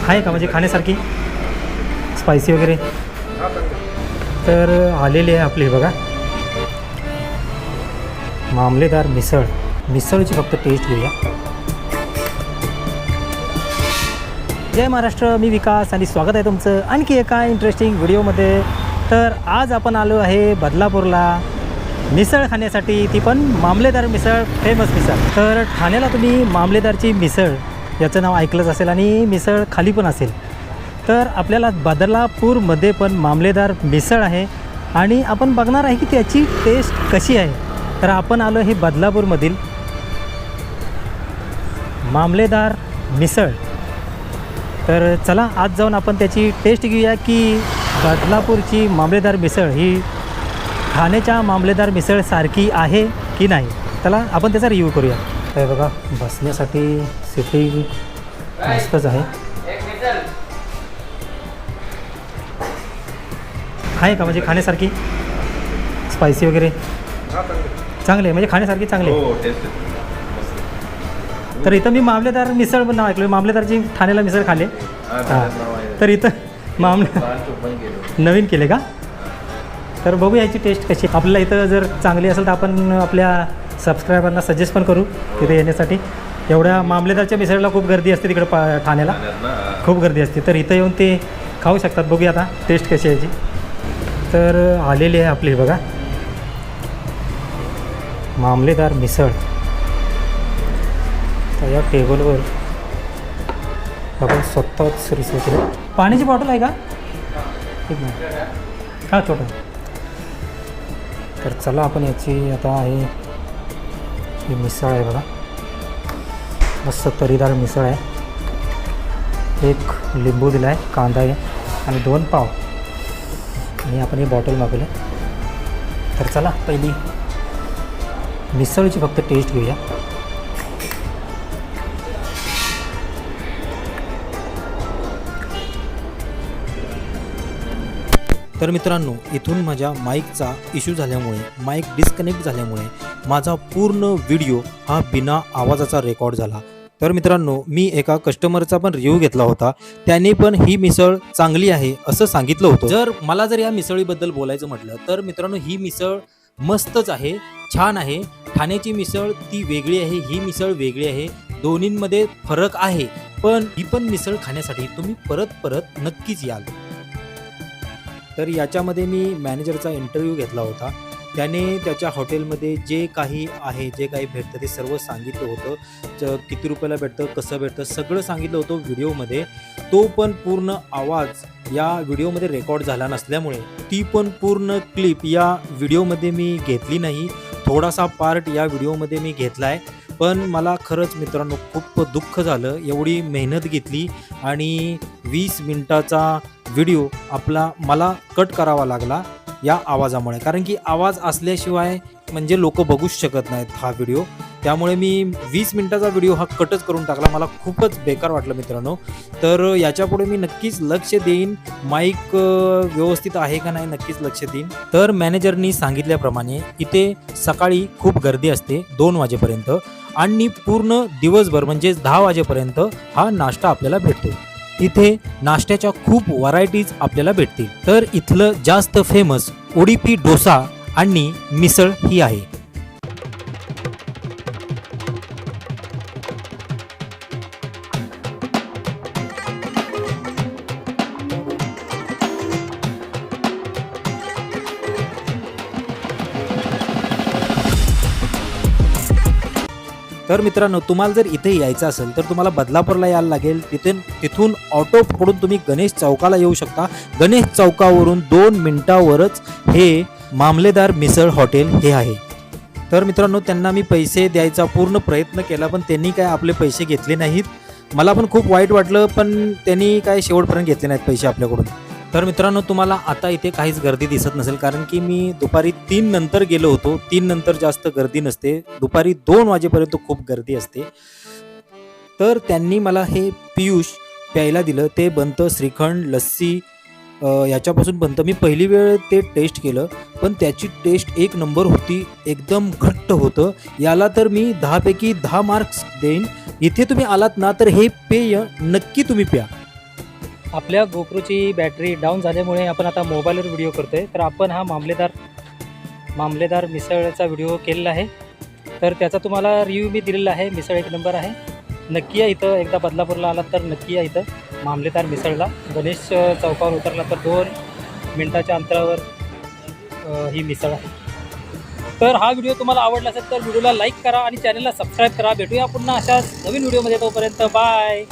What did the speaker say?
आहे का म्हणजे खाण्यासारखी स्पायसी वगैरे? तर आलेली आहे आपली बघा मामलेदार मिसळ. मिसळची फक्त टेस्ट घेऊया. जय महाराष्ट्र, मी विकास आणि स्वागत आहे तुमचं आणखी एका इंटरेस्टिंग व्हिडिओमध्ये. तर आज आपण आलो आहे बदलापूरला मिसळ खाण्यासाठी, ती पण मामलेदार मिसळ, फेमस मिसळ. तर ठाण्याला तुम्ही मामलेदारची मिसळ याचं नाव ऐकलंच असेल आणि मिसळ खाली पण असेल. तर आपल्याला बदलापूरमध्ये पण मामलेदार मिसळ आहे आणि आपण बघणार आहे की त्याची टेस्ट कशी आहे. तर आपण आलो हे बदलापूरमधील मामलेदार मिसळ. तर चला आज जाऊन आपण त्याची टेस्ट घेऊया की बदलापूरची मामलेदार मिसळ ही ठाण्याच्या मामलेदार मिसळसारखी आहे की नाही. चला आपण त्याचा रिव्ह्यू करूया. हे बघा बसण्यासाठी सिटिंग मस्तच आहे. आहे का म्हणजे खाण्यासारखी स्पायसी वगैरे? चांगले आहे म्हणजे खाण्यासारखी चांगली आहे. तर इथं मी मामलेदार मिसळ पण नाव ऐकलं. मामलेदारची ठाण्याला मिसळ खाल्ली. हां, तर इथं नवीन केले का? तर बघू याची टेस्ट कशी. आपल्याला इथं जर चांगली असेल तर आपण आपल्या सबस्क्रायबरना सजेस्ट पण करू तिथे येण्यासाठी. एवढ्या मामलेदारच्या मिसळला खूप गर्दी असते तिकडं ठाण्याला, खूप गर्दी असते. तर इथं येऊन ते खाऊ शकतात. बघूया आता टेस्ट कशी आहे याची. तर आलेली आहे आपली बघा मामलेदार मिसळ. तर या टेबलवर आपण स्वतःच रिसीव केलं. पाण्याची बॉटल आहे का? ठीक आहे, हां छोटं. तर चला आपण याची आता आहे ही मिसळ आहे बघा, मस्त तरीदार मिसळ आहे. एक लिंबू दिला आहे, कांदा आहे आणि 2 पाव आणि आपण ही बॉटल मागवली. तर चला पहिली मिसळची फक्त टेस्ट घेऊया. तर मित्रांनो, इथून माझ्या माईकचा इश्यू झाल्यामुळे, माईक डिस्कनेक्ट झाल्यामुळे माझा पूर्ण व्हिडिओ हा बिना आवाजाचा रेकॉर्ड झाला. तर मित्रांनो, मी एका कस्टमरचा पण रिव्ह्यू घेतला होता. त्याने पण ही मिसळ चांगली आहे असं सांगितलं होतं. मला जर या मिसळीबद्दल बोलायचं म्हटलं तर मित्रांनो, ही मिसळ मस्तच आहे, छान आहे. ठाण्याची मिसळ ती वेगळी आहे, ही मिसळ वेगळी आहे. दोन्हींमध्ये फरक आहे, पण ही पण मिसळ खाण्यासाठी तुम्ही परत परत नक्कीच याल. तर याच्यामध्ये मी मॅनेजरचा इंटरव्ह्यू घेतला होता. त्याने त्याच्या हॉटेलमध्ये जे काही आहे, जे काही भेटतं ते सर्व सांगितलं होतं. किती रुपयाला भेटतं, कसं भेटतं, सगळं सांगितलं होतं व्हिडिओमध्ये. तो पण पूर्ण आवाज या व्हिडिओमध्ये रेकॉर्ड झाला नसल्यामुळे ती पण पूर्ण क्लिप या व्हिडिओमध्ये मी घेतली नाही. थोडासा पार्ट या व्हिडिओमध्ये मी घेतला आहे. पण मला खरंच मित्रांनो खूप दुःख झालं. एवढी मेहनत घेतली आणि 20 मिनिटाचा व्हिडिओ मला कट करावा लागला या आवाजामुळे. कारण की आवाज असल्याशिवाय म्हणजे लोक बघूच शकत नाहीत हा व्हिडिओ. त्यामुळे मी 20 मिनिटाचा व्हिडिओ हा कटच करून टाकला. मला खूपच बेकार वाटलं मित्रांनो. तर याच्यापुढे मी नक्कीच लक्ष देईन, माईक व्यवस्थित आहे का नाही नक्कीच लक्ष देईन. तर मॅनेजरनी सांगितल्याप्रमाणे इथे सकाळी खूप गर्दी असते 2 वाजेपर्यंत आणि पूर्ण दिवसभर म्हणजे 10 वाजेपर्यंत हा नाश्ता आपल्याला भेटतो. इथे नाश्त्याच्या खूप व्हरायटीज आपल्याला भेटतील. तर इथलं जास्त फेमस उडीपी डोसा आणि मिसळ ही आहे. तर मित्रांनो, तुम्हाला जर इथे यायचं असेल तर तुम्हाला बदलापूरला यायला लागेल. तिथून ऑटो पकडून तुम्ही गणेश चौकाला येऊ शकता. गणेश चौकावरून 2 मिनिटावरच हे मामलेदार मिसळ हॉटेल हे आहे. तर मित्रांनो, त्यांना मी पैसे द्यायचा पूर्ण प्रयत्न केला पण त्यांनी काय आपले पैसे घेतले नाहीत. मला पण खूप वाईट वाटलं, पण त्यांनी काय शेवटपर्यंत घेतले नाहीत पैसे आपल्याकडून. तर मित्रांनो, तुम्हाला आता इथे काहीच गर्दी दिसत नसेल कारण की मी दुपारी 3 नंतर गेलो होतो. 3 नंतर जास्त गर्दी नसते. दुपारी 2 वाजेपर्यंत खूप गर्दी असते. तर त्यांनी मला हे पियुष प्यायला दिलं. ते बनतं श्रीखंड लस्सी याच्यापासून बनतं. मी पहिली वेळ ते टेस्ट केलं पण त्याची टेस्ट 1 नंबर होती. एकदम घट्ट होतं. याला तर मी 10 पैकी 10 मार्क्स देईन. इथे तुम्ही आलात ना तर हे पेय नक्की तुम्ही प्या. आपल्या गोप्रोची बॅटरी डाऊन झाल्यामुळे आपण आता मोबाईलवर व्हिडिओ करतो आहे. तर आपण हा मामलेदार मिसळचा व्हिडिओ केलेला आहे. तर त्याचा तुम्हाला रिव्ह्यू मी दिलेला आहे. मिसळ एक नंबर आहे. नक्की या इथं, एकदा बदलापूरला आलात तर नक्की या इथं मामलेदार मिसळला. गणेश चौकावर उतरला तर 2 मिनटाच्या अंतरावर ही मिसळ आहे. तर हा व्हिडिओ तुम्हाला आवडला असेल तर व्हिडिओला लाईक करा आणि चॅनलला सबस्क्राईब करा. भेटूया पुन्हा अशाच नवीन व्हिडिओमध्ये. तोपर्यंत बाय.